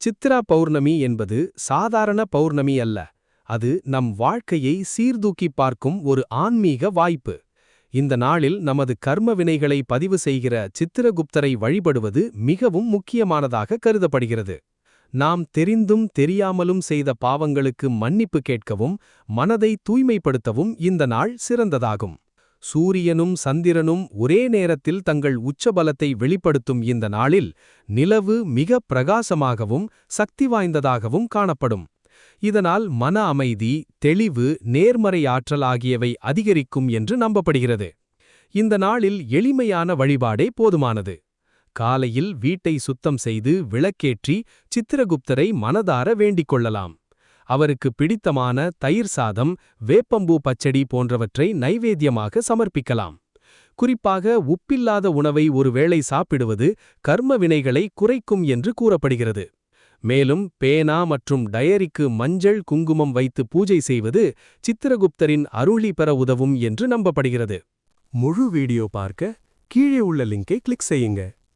சித்ரா பௌர்ணமி என்பது சாதாரண பௌர்ணமி அல்ல. அது நம் வாழ்க்கையை சீர்தூக்கிப் பார்க்கும் ஒரு ஆன்மீக வாய்ப்பு. இந்த நாளில் நமது கர்ம வினைகளை பதிவு செய்கிற சித்திரகுப்தரை வழிபடுவது மிகவும் முக்கியமானதாக கருதப்படுகிறது. நாம் தெரிந்தும் தெரியாமலும் செய்த பாவங்களுக்கு மன்னிப்பு கேட்கவும் மனதை தூய்மைப்படுத்தவும் இந்த நாள் சிறந்ததாகும். சூரியனும் சந்திரனும் ஒரே நேரத்தில் தங்கள் உச்சபலத்தை வெளிப்படுத்தும் இந்த நாளில் நிலவு மிக பிரகாசமாகவும் சக்தி வாய்ந்ததாகவும் காணப்படும். இதனால் மன அமைதி, தெளிவு, நேர்மறை ஆற்றல் ஆகியவை அதிகரிக்கும் என்று நம்பப்படுகிறது. இந்த நாளில் எளிமையான வழிபாடே போதுமானது. காலையில் வீட்டை சுத்தம் செய்து விளக்கேற்றி சித்திரகுப்தரை மனதார வேண்டிக் கொள்ளலாம். அவருக்கு பிடித்தமான தயிர் சாதம், வேப்பம்பூ பச்சடி போன்றவற்றை நைவேத்தியமாக சமர்ப்பிக்கலாம். குறிப்பாக உப்பில்லாத உணவை ஒருவேளை சாப்பிடுவது கர்ம வினைகளை குறைக்கும் என்று கூறப்படுகிறது. மேலும் பேனா மற்றும் டயரிக்கு மஞ்சள், குங்குமம் வைத்து பூஜை செய்வது சித்திரகுப்தரின் அருளி பெற உதவும் என்று நம்பப்படுகிறது. முழு வீடியோ பார்க்க கீழே உள்ள லிங்கை கிளிக் செய்யுங்க.